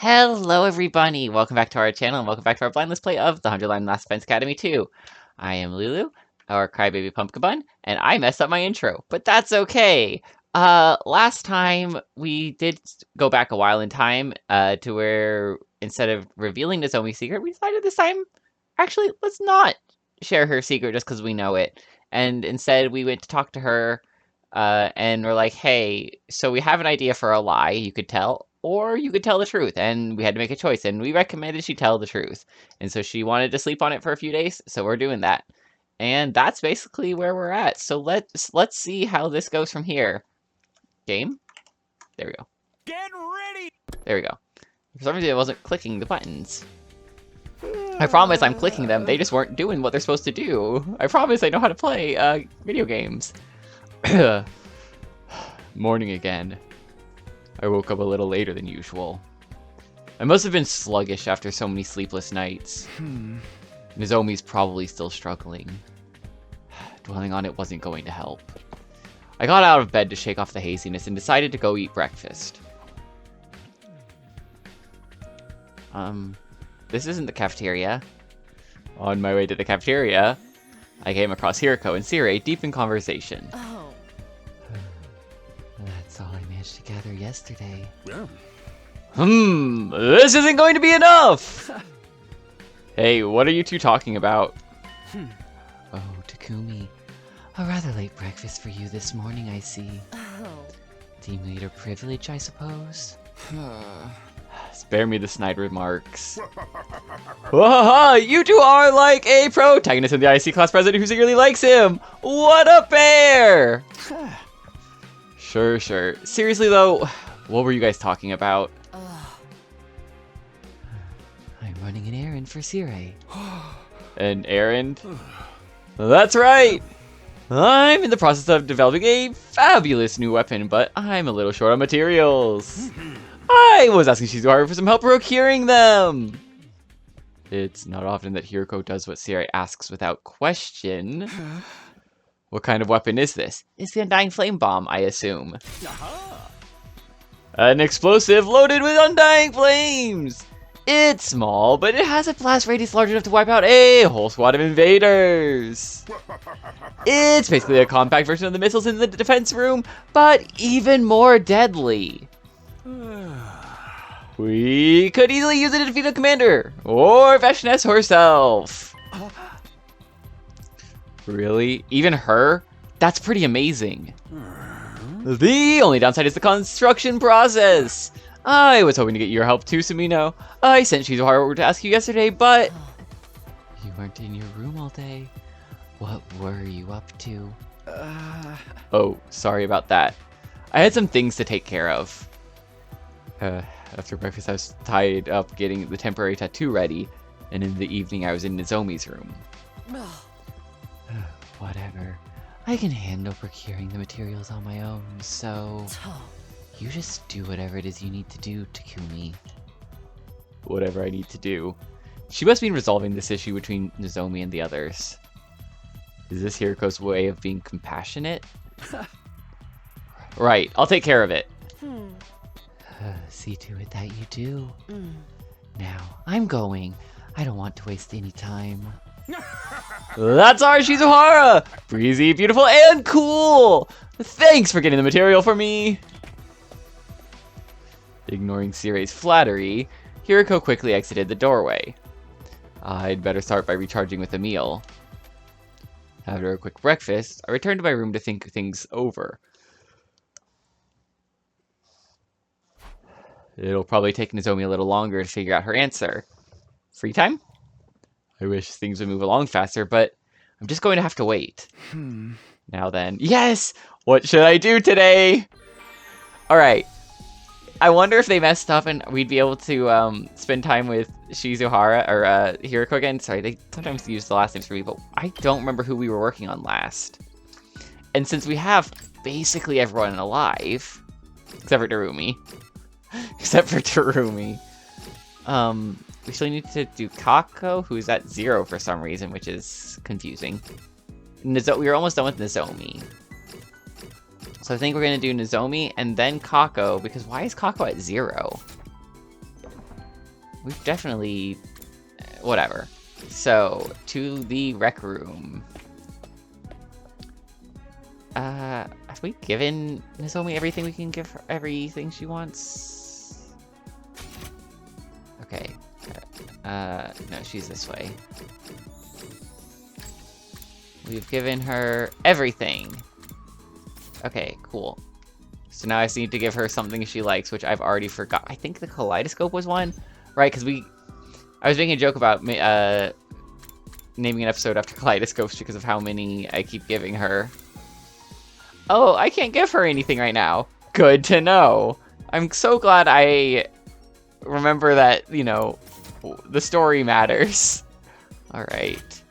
Hello everybody! Welcome back to our channel and welcome back to our blind Let's Play of the 100 Line Last Defense Academy 2. I am Lulu, our crybaby pumpkin bun, and I messed up my intro, but that's okay! Last time we did go back a while in time, to where instead of revealing Nozomi's secret, we decided this time, actually, let's not share her secret just because we know it. And instead we went to talk to her, and we're like, hey, so we have an idea for a lie you could tell, or you could tell the truth, and we had to make a choice, and we recommended she tell the truth. And so she wanted to sleep on it for a few days, so we're doing that. And that's basically where we're at. So let's see how this goes from here. Game? There we go. Get ready! There we go. For some reason I wasn't clicking the buttons. I promise I'm clicking them, they just weren't doing what they're supposed to do. I promise I know how to play video games. Morning again. I woke up a little later than usual. I must have been sluggish after so many sleepless nights. Nozomi's probably still struggling. Dwelling on it wasn't going to help. I got out of bed to shake off the haziness and decided to go eat breakfast. This isn't the cafeteria. On my way to the cafeteria, I came across Hiriko and Sire deep in conversation. Oh. That's all I managed to gather yesterday. Yeah. This isn't going to be enough! Hey, what are you two talking about? Oh, Takumi. A rather late breakfast for you this morning, I see. Oh. Team leader privilege, I suppose? Spare me the snide remarks. Wahaha! You two are like a protagonist and the IC class president who secretly likes him! What a pair! Sure. Seriously though, what were you guys talking about? I'm running an errand for Sire. An errand? That's right! I'm in the process of developing a fabulous new weapon, but I'm a little short on materials. I was asking Shizuharu for some help procuring them! It's not often that Hiriko does what Sire asks without question. What kind of weapon is this? It's the Undying Flame Bomb, I assume. An explosive loaded with Undying Flames! It's small, but it has a blast radius large enough to wipe out a whole squad of invaders. It's basically a compact version of the missiles in the defense room, but even more deadly. We could easily use it to defeat a commander, or Veshness herself. Really? Even her? That's pretty amazing. The only downside is the construction process. I was hoping to get your help too, Sumino. I sent Shizuharu over to ask you yesterday, but you weren't in your room all day. What were you up to? Oh, sorry about that. I had some things to take care of. After breakfast, I was tied up getting the temporary tattoo ready, and in the evening, I was in Nozomi's room. Whatever. I can handle procuring the materials on my own, so you just do whatever it is you need to do, Takumi. Whatever I need to do. She must be resolving this issue between Nozomi and the others. Is this Hiriko's way of being compassionate? Right, I'll take care of it. See to it that you do. Now, I'm going. I don't want to waste any time. That's our Shizuhara! Breezy, beautiful, and cool! Thanks for getting the material for me! Ignoring Sire's flattery, Hiriko quickly exited the doorway. I'd better start by recharging with a meal. After a quick breakfast, I returned to my room to think things over. It'll probably take Nozomi a little longer to figure out her answer. Free time? I wish things would move along faster, but I'm just going to have to wait. Now then. Yes! What should I do today? Alright. I wonder if they messed up and we'd be able to spend time with Shizuhara, or Hiriko again. Sorry, they sometimes use the last names for me, but I don't remember who we were working on last. And since we have basically everyone alive, except for Terumi. We still need to do Kako, who's at 0 for some reason, which is confusing. We were almost done with Nozomi. So I think we're going to do Nozomi and then Kako, because why is Kako at 0? we've definitely... whatever. So, to the rec room. Have we given Nozomi everything we can give her? Everything she wants? Okay. No, she's this way. We've given her everything. Okay, cool. So now I just need to give her something she likes, which I've already forgot. I think the kaleidoscope was one, right? Because I was making a joke about naming an episode after kaleidoscopes because of how many I keep giving her. Oh, I can't give her anything right now. Good to know. I'm so glad I remember that, you know, the story matters. Alright.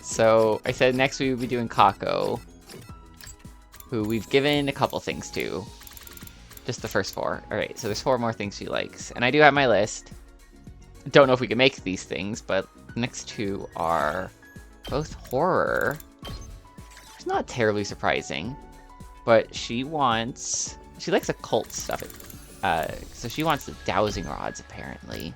So, I said next we would be doing Kako, who we've given a couple things to. Just the first 4. Alright, so there's 4 more things she likes. And I do have my list. Don't know if we can make these things, but the next 2 are both horror. It's not terribly surprising, but she likes occult stuff. So she wants the dowsing rods, apparently.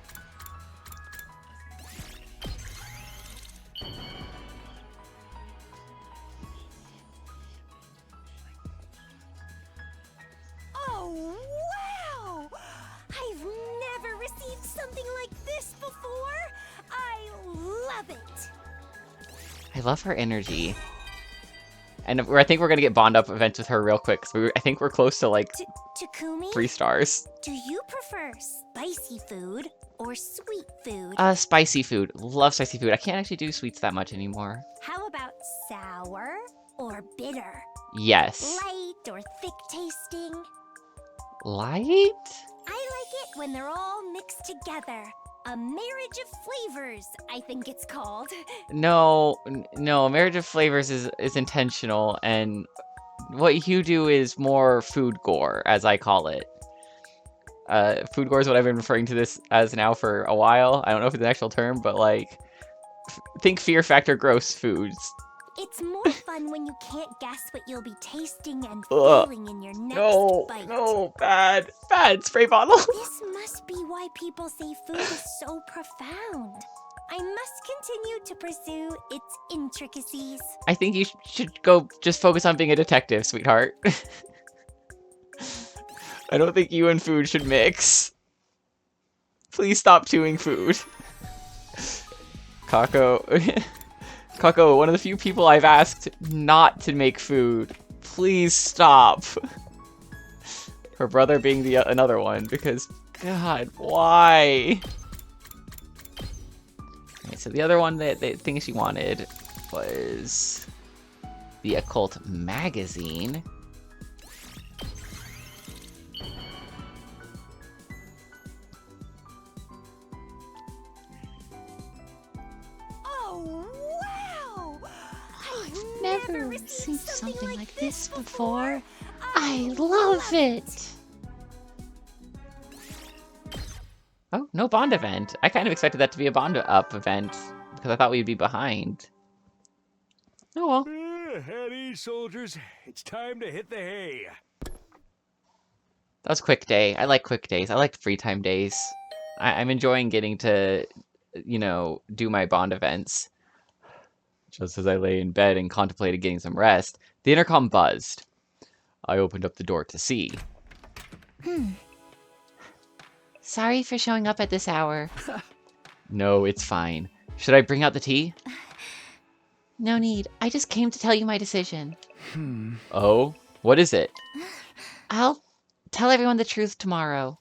Oh, wow! I've never received something like this before. I love it. I love her energy. And I think we're going to get Bond Up events with her real quick. So I think we're close to, like, Takumi? 3 stars. Do you prefer spicy food or sweet food? Spicy food. Love spicy food. I can't actually do sweets that much anymore. How about sour or bitter? Yes. Light or thick tasting? Light? I like it when they're all mixed together. A marriage of flavors, I think it's called. No, Marriage of Flavors is intentional, and what you do is more food gore, as I call it. Food gore is what I've been referring to this as now for a while. I don't know if it's an actual term, but like, think Fear Factor gross foods. It's more fun when you can't guess what you'll be tasting and feeling in your next bite. No, bad spray bottle. This must be why people say food is so profound. I must continue to pursue its intricacies. I think you should go just focus on being a detective, sweetheart. I don't think you and food should mix. Please stop chewing food. Kako, one of the few people I've asked not to make food. Please stop. Her brother being another one, because, God, why? Okay, so the other one the thing she wanted was the occult magazine. Oh, wow! I've never received something like this before. I love it! Oh, no Bond event. I kind of expected that to be a Bond Up event, because I thought we'd be behind. Oh well. At ease, soldiers. It's time to hit the hay. That was a quick day. I like quick days. I like free time days. I'm enjoying getting to, you know, do my Bond events. Just as I lay in bed and contemplated getting some rest, the intercom buzzed. I opened up the door to see. Sorry for showing up at this hour. No, it's fine. Should I bring out the tea? No need. I just came to tell you my decision. Oh? What is it? I'll tell everyone the truth tomorrow.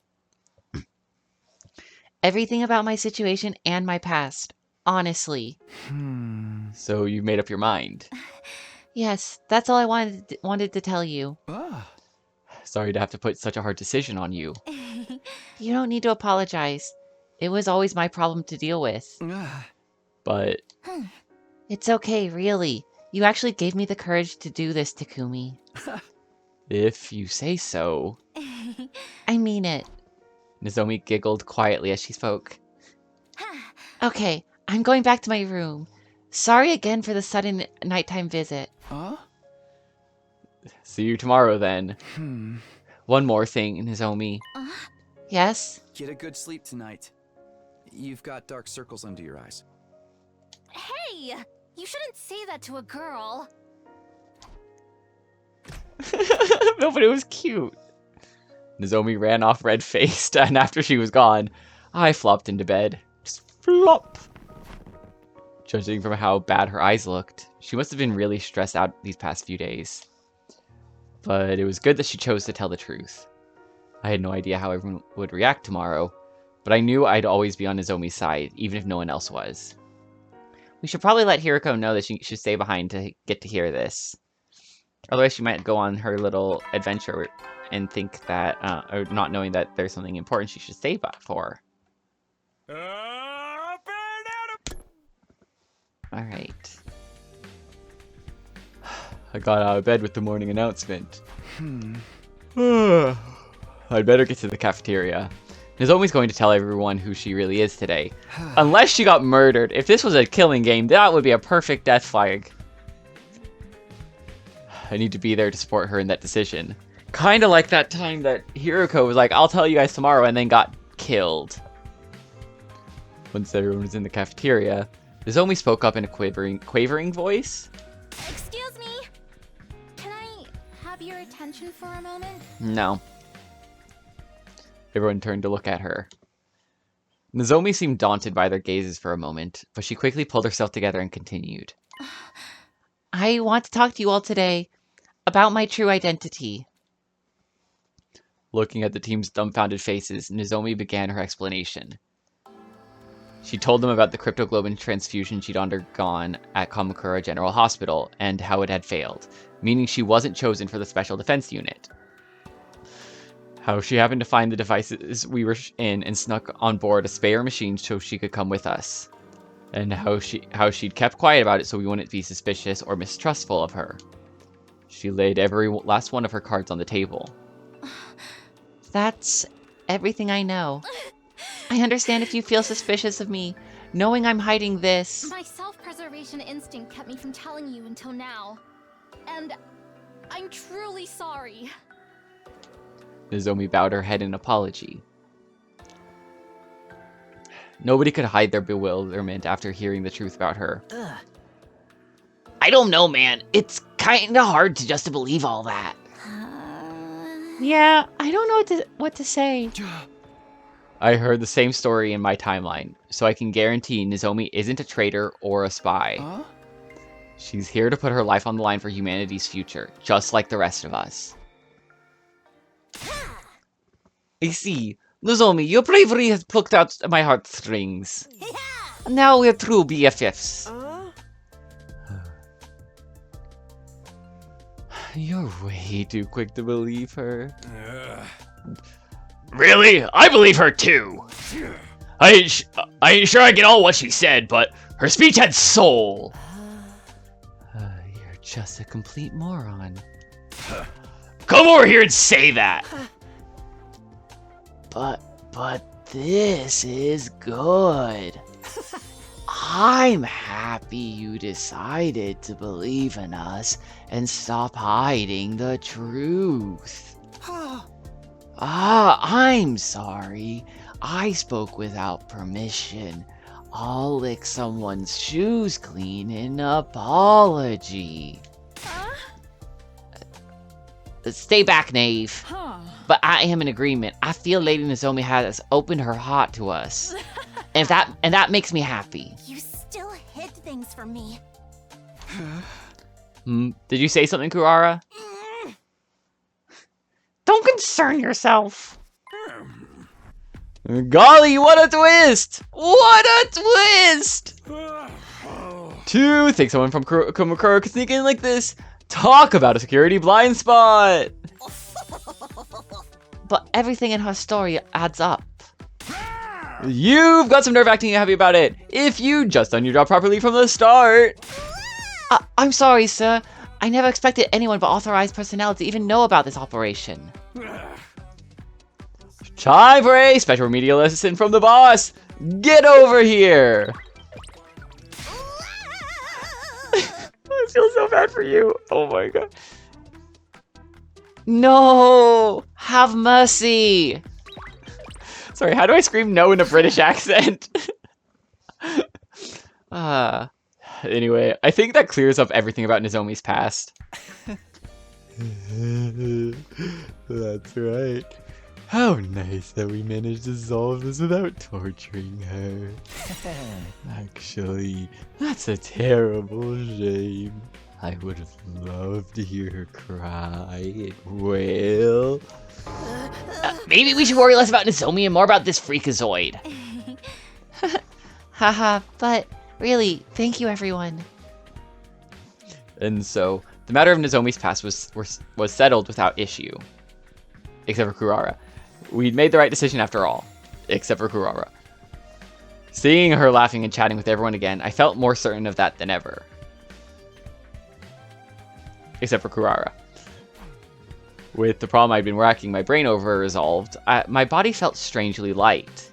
Everything about my situation and my past. Honestly. So you made up your mind? Yes, that's all I wanted to tell you. Sorry to have to put such a hard decision on you. You don't need to apologize. It was always my problem to deal with. But... It's okay, really. You actually gave me the courage to do this, Takumi. If you say so. I mean it. Nozomi giggled quietly as she spoke. Okay, I'm going back to my room. Sorry again for the sudden nighttime visit. See you tomorrow, then. One more thing, Nozomi. Yes? Get a good sleep tonight. You've got dark circles under your eyes. Hey! You shouldn't say that to a girl. No, but it was cute. Nozomi ran off red-faced, and after she was gone, I flopped into bed. Just flop! Judging from how bad her eyes looked, she must have been really stressed out these past few days. But it was good that she chose to tell the truth. I had no idea how everyone would react tomorrow, but I knew I'd always be on Nozomi's side, even if no one else was. We should probably let Hiroko know that she should stay behind to get to hear this. Otherwise, she might go on her little adventure and think that, or not knowing that there's something important she should stay for. Alright. I got out of bed with the morning announcement. I'd better get to the cafeteria. Nozomi's going to tell everyone who she really is today. Unless she got murdered. If this was a killing game, that would be a perfect death flag. I need to be there to support her in that decision. Kinda like that time that Hiroko was like, I'll tell you guys tomorrow, and then got killed. Once everyone was in the cafeteria, Nozomi spoke up in a quavering voice. Excuse me. Can I have your attention for a moment? No. Everyone turned to look at her. Nozomi seemed daunted by their gazes for a moment, but she quickly pulled herself together and continued. I want to talk to you all today about my true identity. Looking at the team's dumbfounded faces, Nozomi began her explanation. She told them about the cryptoglobin transfusion she'd undergone at Kamakura General Hospital and how it had failed, meaning she wasn't chosen for the Special Defense Unit. How she happened to find the devices we were in and snuck on board a spare machine so she could come with us. And how she'd kept quiet about it so we wouldn't be suspicious or mistrustful of her. She laid every last one of her cards on the table. That's everything I know. I understand if you feel suspicious of me, knowing I'm hiding this. My self-preservation instinct kept me from telling you until now. And I'm truly sorry. Nozomi bowed her head in apology. Nobody could hide their bewilderment after hearing the truth about her. Ugh. I don't know, man. It's kinda hard to just believe all that. Yeah, I don't know what to say. I heard the same story in my timeline, so I can guarantee Nozomi isn't a traitor or a spy. Huh? She's here to put her life on the line for humanity's future, just like the rest of us. I see. Nozomi, your bravery has plucked out my heartstrings. Now we're true BFFs. You're way too quick to believe her. Really? I believe her too. I ain't sure I get all what she said, but her speech had soul. You're just a complete moron. Come over here and say that. But this is good. I'm happy you decided to believe in us and stop hiding the truth. I'm sorry. I spoke without permission. I'll lick someone's shoes clean in apology. Stay back, knave. But I am in agreement. I feel Lady Nozomi has opened her heart to us. and that makes me happy. You still hid things from me. Did you say something, Kurara? Don't concern yourself. Golly, what a twist! What a twist! To think someone from Kamakura could sneak in like this. Talk about a security blind spot! But everything in her story adds up. You've got some nerve acting and happy about it. If you just done your job properly from the start. I'm sorry, sir. I never expected anyone but authorized personnel to even know about this operation. Time for a special remedial lesson from the boss. Get over here. I feel so bad for you. Oh my god. No! Have mercy! Sorry, how do I scream no in a British accent? Anyway, I think that clears up everything about Nozomi's past. That's right. How nice that we managed to solve this without torturing her. Actually, that's a terrible shame. I would have loved to hear her cry and wail. Maybe we should worry less about Nozomi and more about this freakazoid. Haha, but really, thank you everyone. And so, the matter of Nozomi's past was settled without issue. Except for Kurara. We'd made the right decision after all. Except for Kurara. Seeing her laughing and chatting with everyone again, I felt more certain of that than ever. Except for Kurara. With the problem I'd been racking my brain over resolved, my body felt strangely light.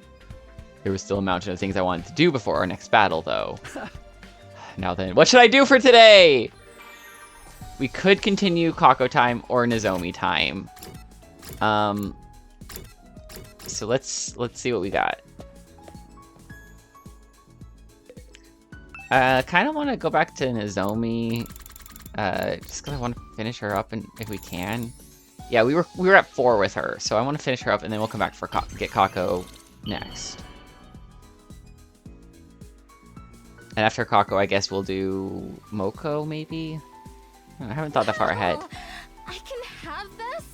There was still a mountain of things I wanted to do before our next battle, though. Now then, what should I do for today? We could continue Kako time or Nozomi time. So let's see what we got. Kind of want to go back to Nozomi, just because I want to finish her up, and if we can. Yeah, we were at 4 with her, so I want to finish her up, and then we'll come back for get Kako next. And after Kako, I guess we'll do Moko, maybe? I haven't thought that far ahead. I can have this?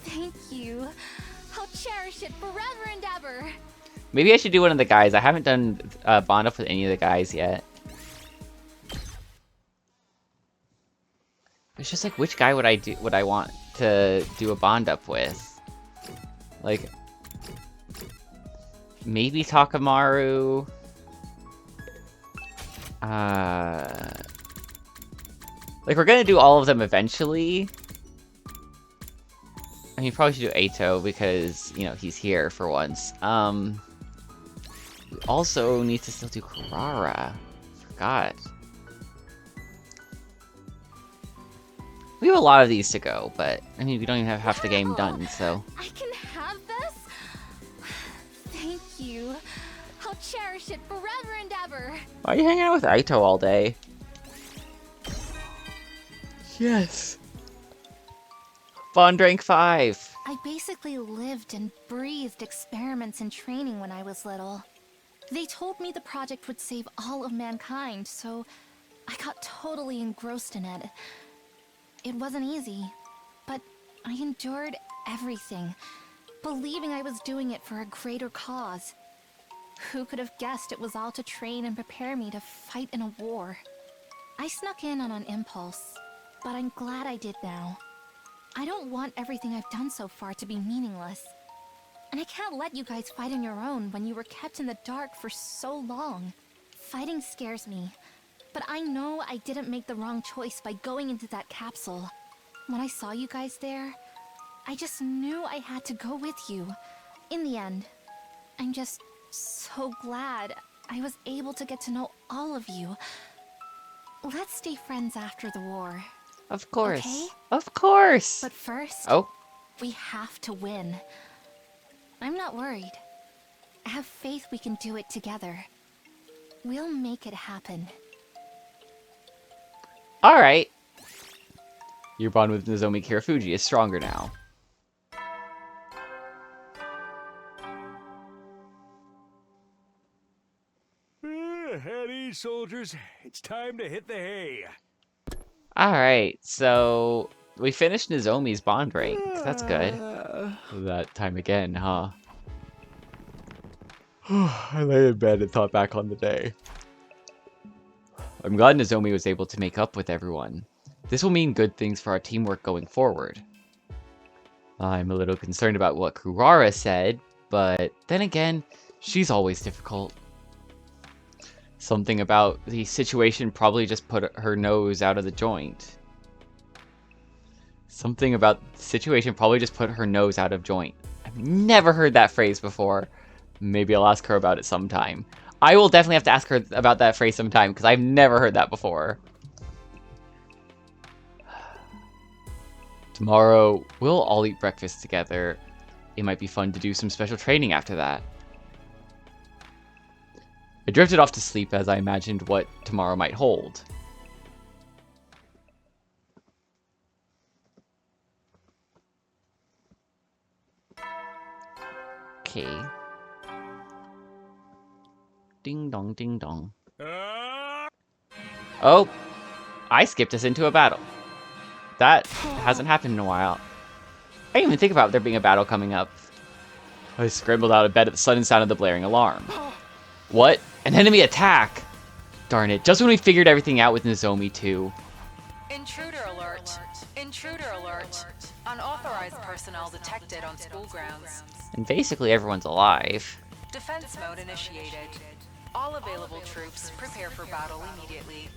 Thank you. I'll cherish it forever and ever. Maybe I should do one of the guys. I haven't done bond up with any of the guys yet. It's just like, which guy would I want to do a bond up with? Like, maybe Takamaru. Like, we're gonna do all of them eventually. I mean, probably should do Eito because, you know, he's here for once. We also need to still do Kurara. Forgot. We have a lot of these to go, but, I mean, we don't even have half the game done, so. I can have this? Thank you. I'll cherish it forever and ever. Why are you hanging out with Eito all day? Yes. Bond rank 5. I basically lived and breathed experiments and training when I was little. They told me the project would save all of mankind, so I got totally engrossed in it. It wasn't easy, but I endured everything, believing I was doing it for a greater cause. Who could have guessed it was all to train and prepare me to fight in a war? I snuck in on an impulse, but I'm glad I did now. I don't want everything I've done so far to be meaningless. And I can't let you guys fight on your own when you were kept in the dark for so long. Fighting scares me, but I know I didn't make the wrong choice by going into that capsule. When I saw you guys there, I just knew I had to go with you. In the end, I'm just so glad I was able to get to know all of you. Let's stay friends after the war. Of course. Okay? Of course. But first, Oh. we have to win. I'm not worried. I have faith we can do it together. We'll make it happen. Alright. Your bond with Nozomi Kirafuji is stronger now. At ease, soldiers. It's time to hit the hay. Alright, so we finished Nozomi's bond rank. That's good. That time again, huh? I lay in bed and thought back on the day. I'm glad Nozomi was able to make up with everyone. This will mean good things for our teamwork going forward. I'm a little concerned about what Kurara said, but then again, she's always difficult. Something about the situation probably just put her nose out of the joint. Something about the situation probably just put her nose out of joint. I've never heard that phrase before. Maybe I'll ask her about it sometime. I will definitely have to ask her about that phrase sometime, because I've never heard that before. Tomorrow, we'll all eat breakfast together. it might be fun to do some special training after that. I drifted off to sleep as I imagined what tomorrow might hold. Okay. Ding dong, ding dong. Oh, I skipped us into a battle. That hasn't happened in a while. I didn't even think about there being a battle coming up. I scrambled out of bed at the sudden sound of the blaring alarm. What? An enemy attack! Darn it, just when we figured everything out with Nozomi too. Intruder alert! Intruder alert! Unauthorized personnel detected on school grounds. And basically everyone's alive. Defense mode initiated. All available troops prepare for battle immediately.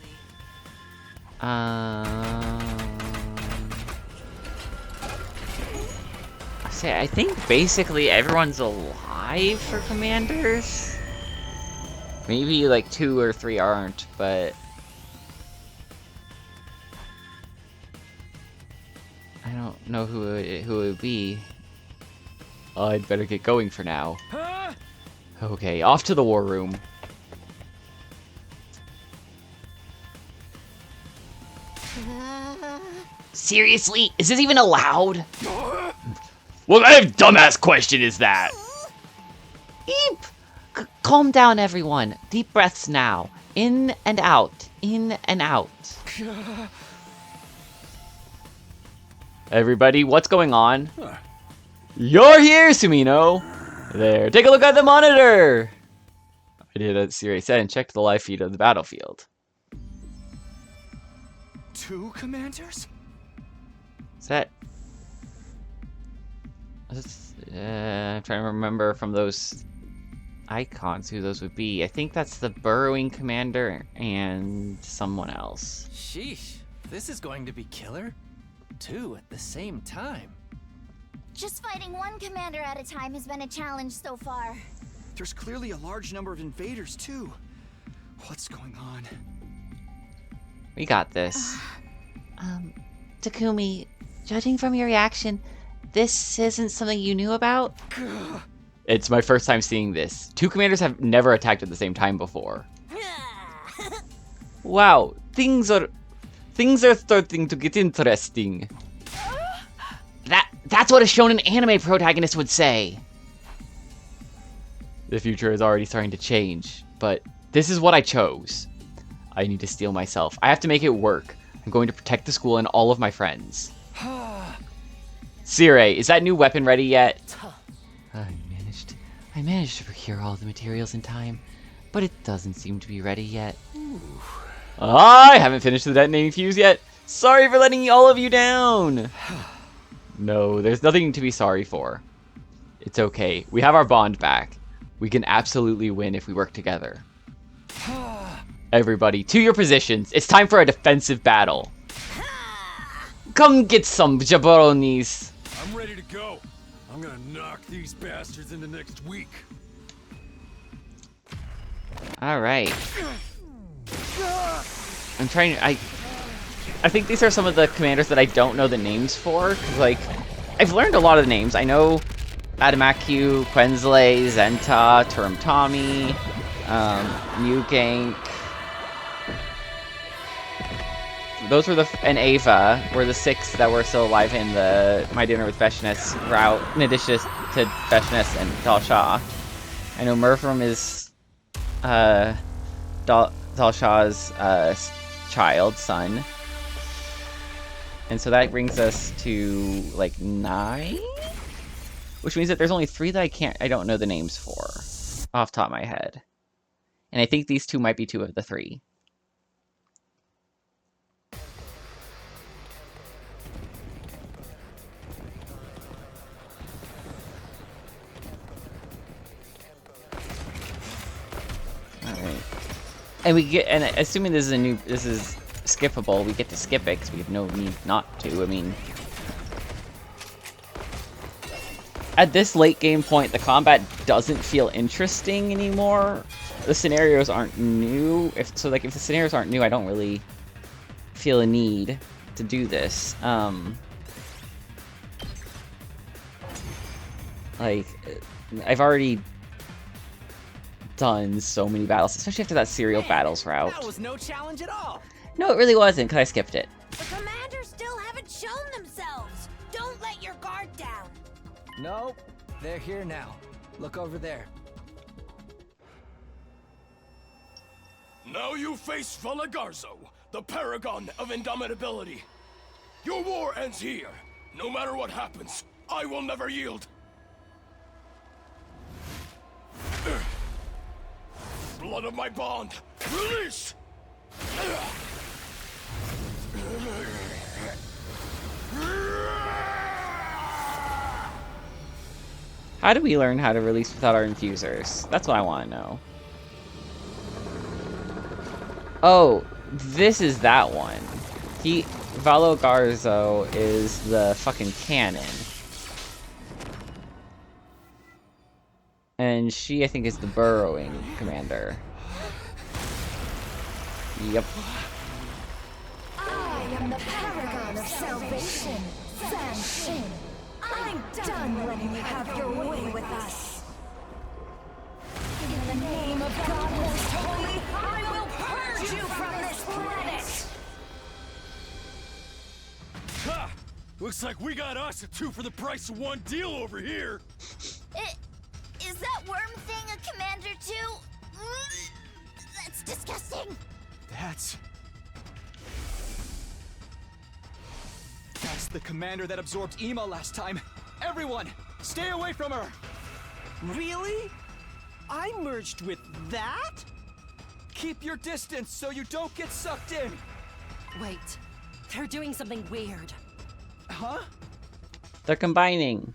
I think basically everyone's alive for commanders. Maybe like 2 or 3 aren't, but I don't know who it would be. I'd better get going for now. Okay, off to the war room. Seriously? Is this even allowed? What kind of dumbass question is that? Eep! Calm down, everyone. Deep breaths now. In and out. In and out. Everybody, what's going on? You're here, Sumino! There, take a look at the monitor! I did as Siri said and checked the live feed of the battlefield. 2 commanders? Is that... I'm trying to remember from those icons who those would be. I think that's the burrowing commander and someone else. Sheesh, this is going to be killer. 2 at the same time. Just fighting one commander at a time has been a challenge so far. There's clearly a large number of invaders, too. What's going on? We got this. Takumi, judging from your reaction, this isn't something you knew about? It's my first time seeing this. 2 commanders have never attacked at the same time before. Wow, things are starting to get interesting. That's what a shonen anime protagonist would say. The future is already starting to change, but this is what I chose. I need to steel myself. I have to make it work. I'm going to protect the school and all of my friends. Sire, is that new weapon ready yet? I managed to procure all the materials in time, but it doesn't seem to be ready yet. I haven't finished the detonating fuse yet. Sorry for letting all of you down. No, there's nothing to be sorry for. It's okay. We have our bond back. We can absolutely win if we work together. Everybody, to your positions. It's time for a defensive battle. Come get some jabronis. I'm ready to go. I'm gonna knock these bastards into next week. Alright. I'm trying to... I think these are some of the commanders that I don't know the names for. 'Cause, like, I've learned a lot of the names. I know Adamaku, Quensley, Zenta, Turumtami, Mugank. Those were and Ava were the 6 that were still alive in the My Dinner with Feshness route, in addition to Feshness and Dalsha. I know Murfram is Dalsha's son. And so that brings us to, like, 9? Which means that there's only 3 that I don't know the names for, off the top of my head. And I think these 2 might be 2 of the 3. Alright. And assuming this is skippable, we get to skip it because we have no need not to. I mean, at this late game point, the combat doesn't feel interesting anymore. The scenarios aren't new. If the scenarios aren't new, I don't really feel a need to do this. Like, I've already done so many battles, especially after that serial battles route. That was no challenge at all. No, it really wasn't, because I skipped it. The commanders still haven't shown themselves. Don't let your guard down. Nope, they're here now. Look over there. Now you face Valagarzo, the paragon of indomitability. Your war ends here. No matter what happens, I will never yield. Blood of my bond, release! How do we learn how to release without our infusers? That's what I want to know. Oh, this is that one. Valo Garzo is the fucking cannon. And she, I think, is the burrowing commander. Yep. I am the paragon of salvation, San Shin. I'm done letting you have your way with us. In the name of God most holy, I will purge you from this planet! Ha! Looks like we got us a 2 for the price of 1 deal over here. Is that worm thing a commander too? That's disgusting. That's the commander that absorbed Ema last time. Everyone, stay away from her! Really? I merged with that? Keep your distance so you don't get sucked in! Wait, they're doing something weird. Huh? They're combining.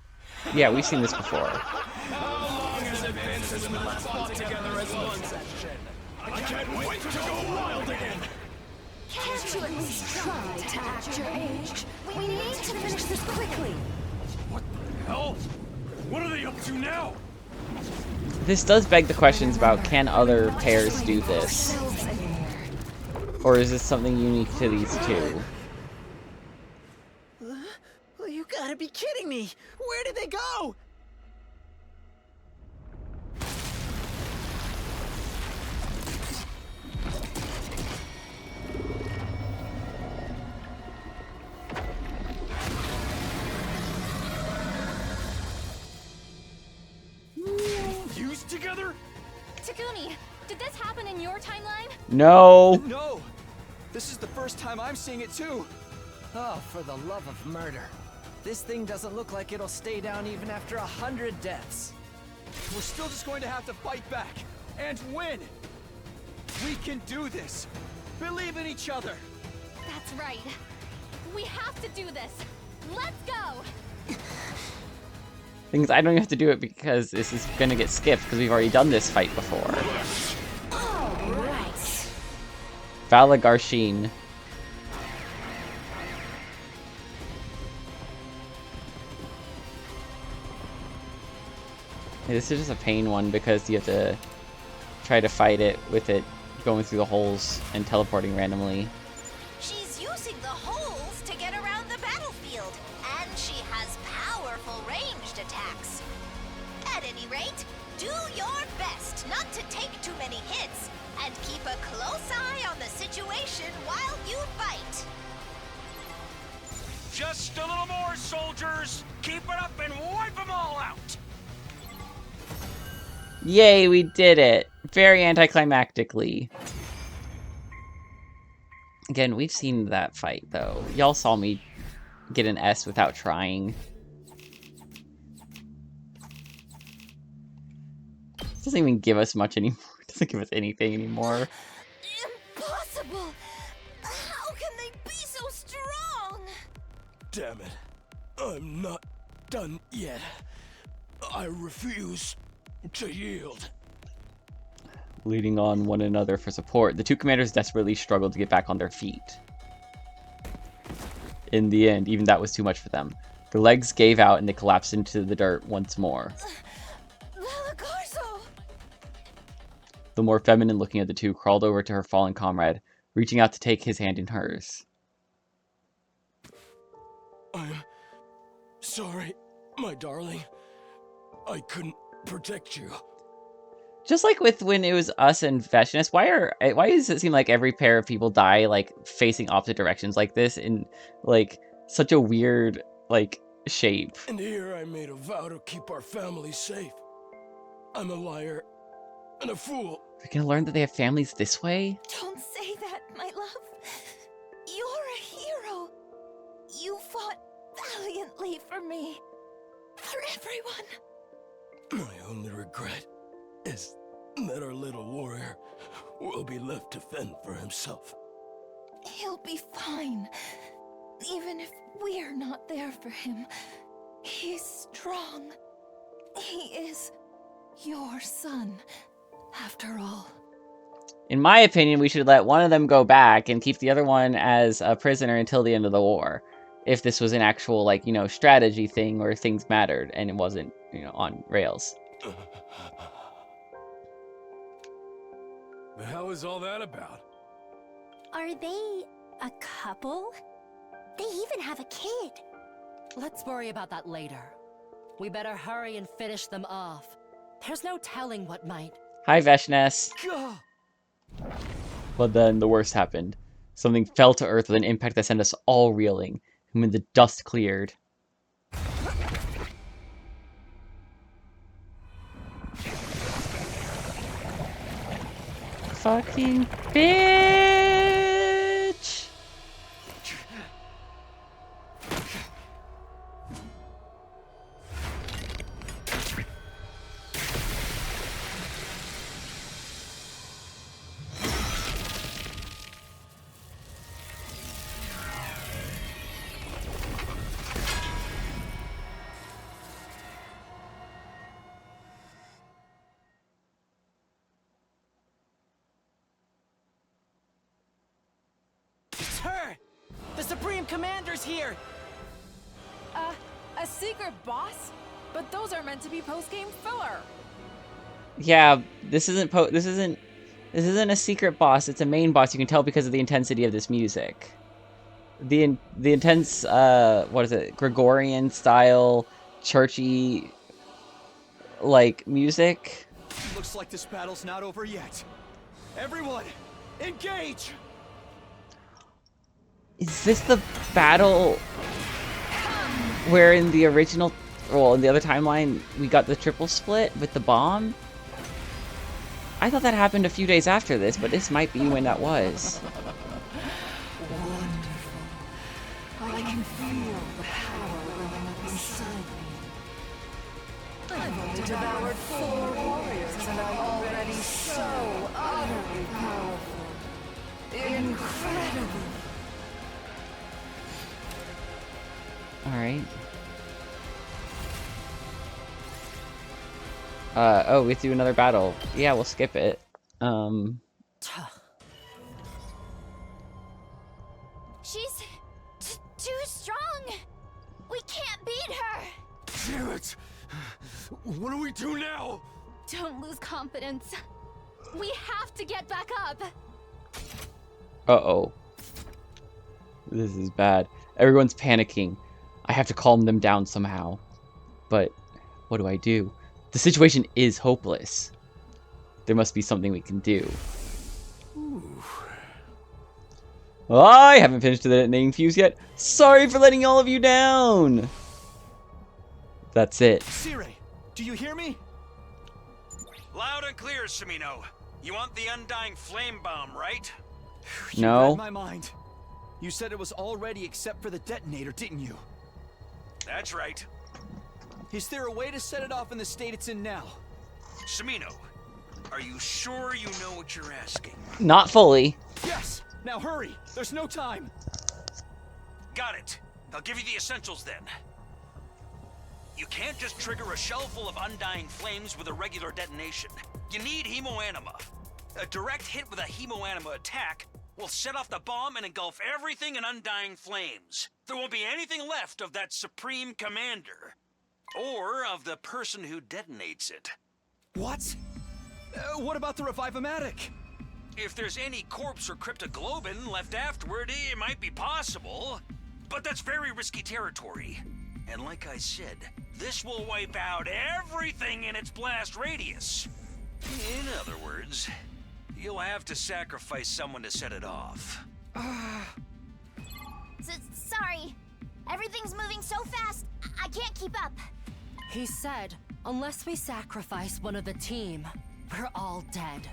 Yeah, we've seen this before. How long has it been since we last fought together as one section? I can't wait to go wild again! Can't you at least try to act your age? We need to finish this quickly. What the hell? What are they up to now? This does beg the questions about, can other pairs do this? Or is this something unique to these two? Well, you gotta be kidding me! Where did they go? Fused together? Takumi, did this happen in your timeline? No! No! This is the first time I'm seeing it too! Oh, for the love of murder. This thing doesn't look like it'll stay down even after 100 deaths. We're still just going to have to fight back and win! We can do this! Believe in each other! That's right. We have to do this. Let's go! Things I don't even have to do it because this is gonna get skipped because we've already done this fight before. Alright. Vala Garshin. This is just a pain one because you have to try to fight it with it going through the holes and teleporting randomly. She's using the holes to get around the battlefield, and she has powerful ranged attacks. At any rate, do your best not to take too many hits, and keep a close eye on the situation while you fight. Just a little more, soldiers! Keep it up and wipe them all out! Yay, we did it! Very anticlimactically. Again, we've seen that fight, though. Y'all saw me get an S without trying. It doesn't even give us much anymore. It doesn't give us anything anymore. Impossible! How can they be so strong? Damn it. I'm not done yet. I refuse to yield. Leading on one another for support, the two commanders desperately struggled to get back on their feet. In the end, even that was too much for them. Their legs gave out and they collapsed into the dirt once more. Valagarzo! The more feminine looking of the two crawled over to her fallen comrade, reaching out to take his hand in hers. I'm sorry, my darling. I couldn't protect you. Just like with when it was us and Veshness, why does it seem like every pair of people die like facing opposite directions like this in like such a weird like shape? And here I made a vow to keep our family safe. I'm a liar and a fool. We're gonna learn that they have families this way? Don't say that, my love. You're a hero. You fought valiantly for me. For everyone. My only regret is that our little warrior will be left to fend for himself. He'll be fine. Even if we're not there for him. He's strong. He is your son, after all. In my opinion, we should let one of them go back and keep the other one as a prisoner until the end of the war. If this was an actual, like, you know, strategy thing where things mattered and it wasn't, you know, on rails. The hell is all that about? Are they a couple? They even have a kid. Let's worry about that later. We better hurry and finish them off. There's no telling what might. Hi, Veshness. But then the worst happened. Something fell to Earth with an impact that sent us all reeling. And when the dust cleared... Fucking bitch! It's her! The Supreme Commander's here! A secret boss? But those are meant to be post-game filler. Yeah, this isn't a secret boss. It's a main boss. You can tell because of the intensity of this music. The intense what is it? Gregorian style, churchy like music. Looks like this battle's not over yet. Everyone, engage! Is this the battle where in the original, well, in the other timeline, we got the triple split with the bomb? I thought that happened a few days after this, but this might be when that was. I can feel the power welling up inside me. I've only devoured 4 warriors and I'm already so utterly powerful. Incredible. Alright. Oh, we have to do another battle. Yeah, we'll skip it. She's too strong. We can't beat her. Damn it! What do we do now? Don't lose confidence. We have to get back up. Uh-oh. This is bad. Everyone's panicking. I have to calm them down somehow. But what do I do? The situation is hopeless. There must be something we can do. I haven't finished the detonating fuse yet. Sorry for letting all of you down. That's it. Sire, do you hear me? Loud and clear, Shimino. You want the undying flame bomb, right? You No. read my mind. You said it was all ready except for the detonator, didn't you? That's right. Is there a way to set it off in the state it's in now? Shimino, are you sure you know what you're asking? Not fully. Yes! Now hurry! There's no time! Got it. I'll give you the essentials then. You can't just trigger a shell full of undying flames with a regular detonation. You need hemoanima. A direct hit with a hemoanima attack will set off the bomb and engulf everything in undying flames. There won't be anything left of that Supreme Commander. Or of the person who detonates it. What? What about the Revive-O-Matic? If there's any corpse or cryptoglobin left afterward, it might be possible. But that's very risky territory. And like I said, this will wipe out everything in its blast radius. In other words, you'll have to sacrifice someone to set it off. Sorry. Everything's moving so fast, I can't keep up. He said, unless we sacrifice one of the team, we're all dead.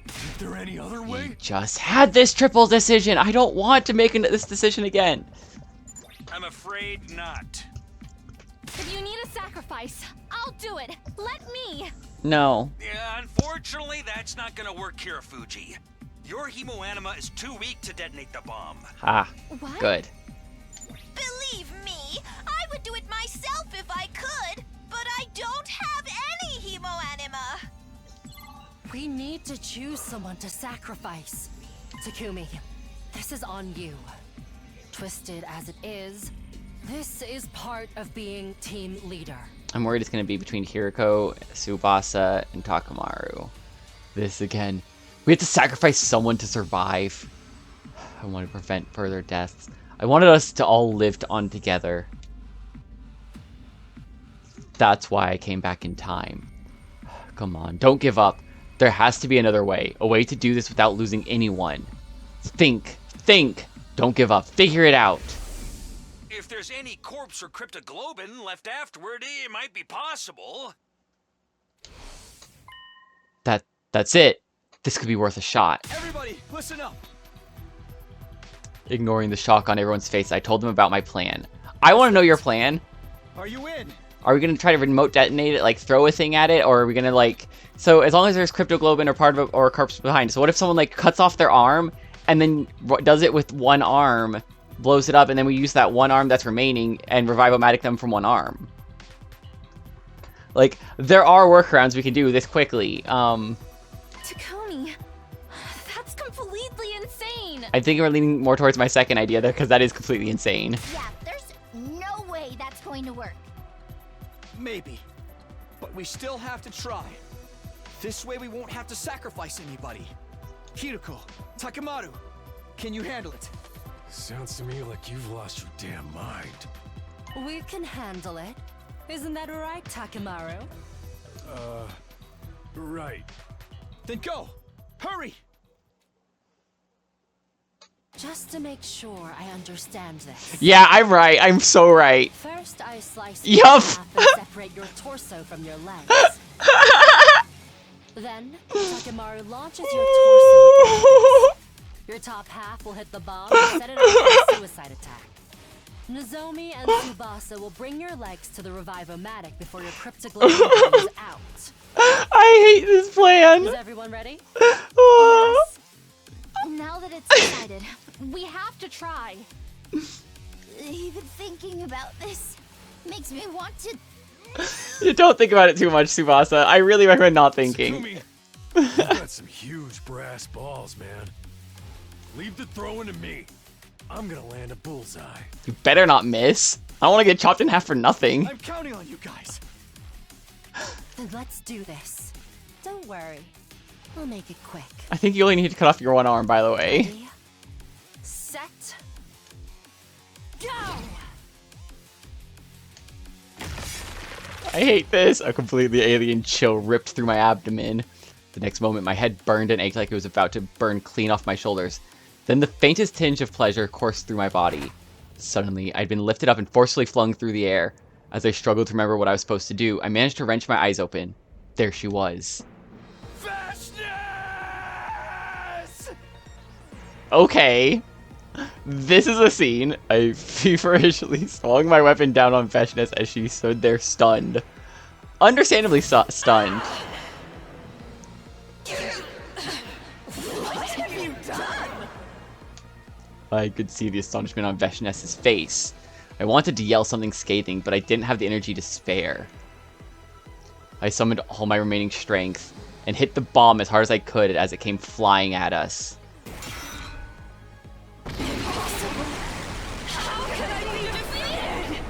Is there any other We way? just had this triple decision. I don't want to make this decision again. I'm afraid not. If you need a sacrifice, I'll do it. Let me. No. Yeah, unfortunately, that's not gonna work, Kirafuji. Your hemoanima is too weak to detonate the bomb. Ah, What? good. Believe me, I would do it myself if I could, but I don't have any hemoanima. We need to choose someone to sacrifice. Takumi, this is on you. Twisted as it is, this is part of being team leader. I'm worried it's going to be between Hiriko, Tsubasa, and Takamaru. This again. We have to sacrifice someone to survive. I want to prevent further deaths. I wanted us to all live on together. That's why I came back in time. Come on, don't give up. There has to be another way. A way to do this without losing anyone. Think. Think. Don't give up. Figure it out. If there's any corpse or cryptoglobin left afterward, it might be possible. That's it. This could be worth a shot. Everybody, listen up. Ignoring the shock on everyone's face, I told them about my plan. I want to know your plan. Are you in? Are we going to try to remote detonate it, like throw a thing at it? Or are we going to like... So as long as there's cryptoglobin or part of it or a corpse behind. So what if someone like cuts off their arm and then does it with one arm, blows it up, and then we use that one arm that's remaining and revive-o-matic them from one arm? Like, there are workarounds we can do this quickly. Takumi, that's completely insane. I think we're leaning more towards my second idea there, because that is completely insane. Yeah, there's no way that's going to work. Maybe. But we still have to try. This way we won't have to sacrifice anybody. Hiriko, Takamaru, can you handle it? Sounds to me like you've lost your damn mind. We can handle it. Isn't that right, Takamaru? Right. Then go! Hurry! Just to make sure I understand this. Yeah, I'm right. I'm so right. First, I slice you in Yup. half and separate your torso from your legs. Then, Takamaru launches your torso with rockets. Your top half will hit the bomb and set it up for a suicide attack. Nozomi and Tsubasa will bring your legs to the revive-o-matic before your cryptoglobin comes out. I hate this plan. Is everyone ready? Now that it's decided, we have to try. Even thinking about this makes me want to... You don't think about it too much, Tsubasa. I really recommend not thinking. Takumi, you've got some huge brass balls, man. Leave the throwing to me. I'm gonna land a bullseye. You better not miss. I don't want to get chopped in half for nothing. I'm counting on you guys. Then let's do this. Don't worry. We'll make it quick. I think you only need to cut off your one arm, by the way. Ready, set, go! I hate this. A completely alien chill ripped through my abdomen. The next moment, my head burned and ached like it was about to burn clean off my shoulders. Then the faintest tinge of pleasure coursed through my body. Suddenly, I'd been lifted up and forcefully flung through the air. As I struggled to remember what I was supposed to do, I managed to wrench my eyes open. There she was. Fastness! Okay. This is a scene. I feverishly swung my weapon down on Veshness as she stood there stunned. Understandably stunned. What have you done? I could see the astonishment on Veshness's face. I wanted to yell something scathing, but I didn't have the energy to spare. I summoned all my remaining strength and hit the bomb as hard as I could as it came flying at us. How can I be defeated?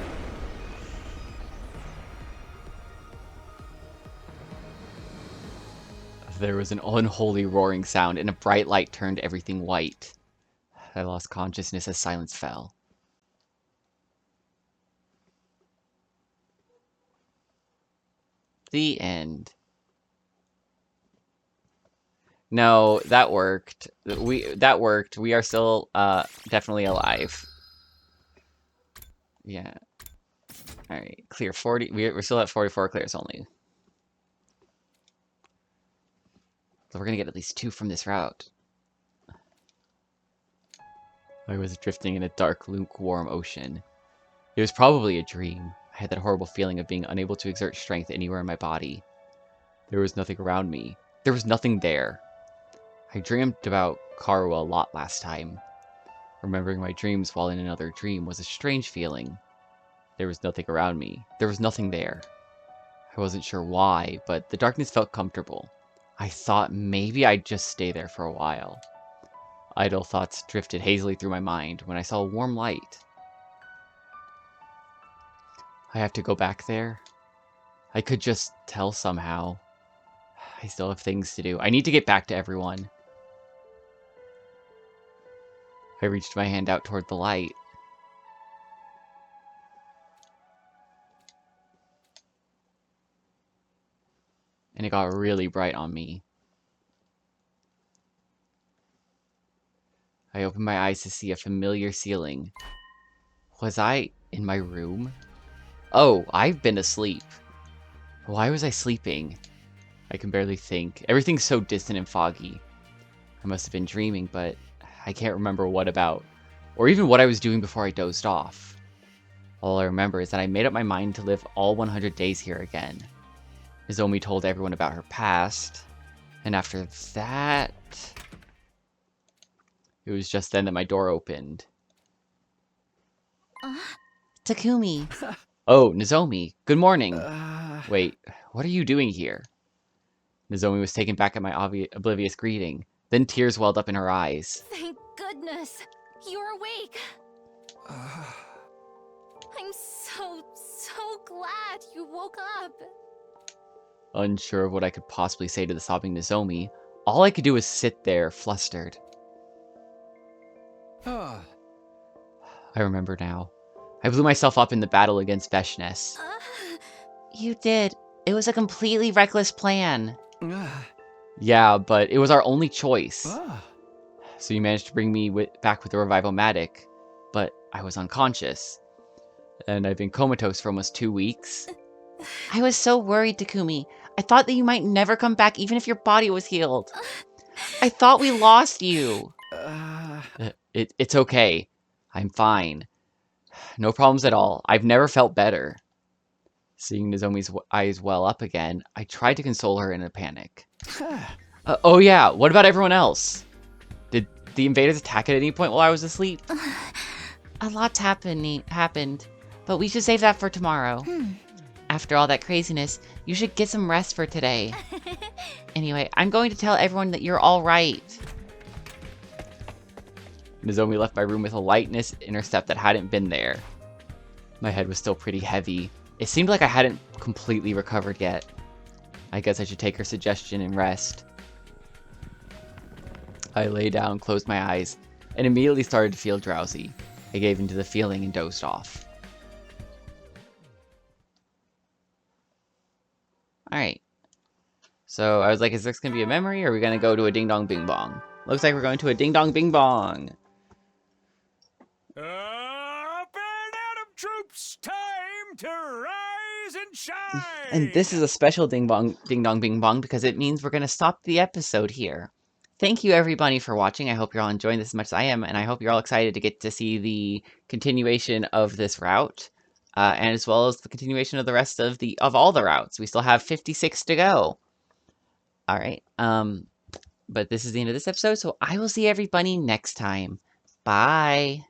There was an unholy roaring sound, and a bright light turned everything white. I lost consciousness as silence fell. The end. No, that worked. That worked. We are still definitely alive. Yeah. All right, clear 40. We're still at 44 clears only. So we're gonna get at least 2 from this route. I was drifting in a dark, lukewarm ocean. It was probably a dream. I had that horrible feeling of being unable to exert strength anywhere in my body. There was nothing around me. There was nothing there. I dreamed about Karu a lot last time. Remembering my dreams while in another dream was a strange feeling. There was nothing around me. There was nothing there. I wasn't sure why, but the darkness felt comfortable. I thought maybe I'd just stay there for a while. Idle thoughts drifted hazily through my mind when I saw a warm light. I have to go back there? I could just tell somehow. I still have things to do. I need to get back to everyone. I reached my hand out toward the light. And it got really bright on me. I opened my eyes to see a familiar ceiling. Was I in my room? Oh, I've been asleep. Why was I sleeping? I can barely think. Everything's so distant and foggy. I must have been dreaming, but I can't remember what about, or even what I was doing before I dozed off. All I remember is that I made up my mind to live all 100 days here again. Nozomi told everyone about her past, and after that... It was just then that my door opened. Takumi! Oh, Nozomi, good morning! Wait, what are you doing here? Nozomi was taken back at my oblivious greeting. Then tears welled up in her eyes. Thank goodness! You're awake! I'm so glad you woke up! Unsure of what I could possibly say to the sobbing Nozomi, all I could do was sit there, flustered. I remember now. I blew myself up in the battle against Veshness. You did. It was a completely reckless plan. Yeah, but it was our only choice. So you managed to bring me back with the Revival-matic, but I was unconscious. And I've been comatose for almost 2 weeks. I was so worried, Takumi. I thought that you might never come back even if your body was healed. I thought we lost you. It's okay. I'm fine. No problems at all. I've never felt better. Seeing Nozomi's eyes well up again, I tried to console her in a panic. Oh yeah, what about everyone else? Did the invaders attack at any point while I was asleep? A lot's happened, but we should save that for tomorrow. After all that craziness, you should get some rest for today. Anyway, I'm going to tell everyone that you're all right. Nozomi left my room with a lightness in her step that hadn't been there. My head was still pretty heavy. It seemed like I hadn't completely recovered yet. I guess I should take her suggestion and rest. I lay down, closed my eyes, and immediately started to feel drowsy. I gave into the feeling and dozed off. Alright. So I was like, is this going to be a memory, or are we going to go to a ding dong bing bong? Looks like we're going to a ding dong bing bong. Up and Atom troops, time to rise and shine! And this is a special ding dong bing bong because it means we're going to stop the episode here. Thank you everybody for watching. I hope you're all enjoying this as much as I am, and I hope you're all excited to get to see the continuation of this route, and as well as the continuation of the rest of all the routes. We still have 56 to go. All right. But this is the end of this episode, so I will see everybody next time. Bye.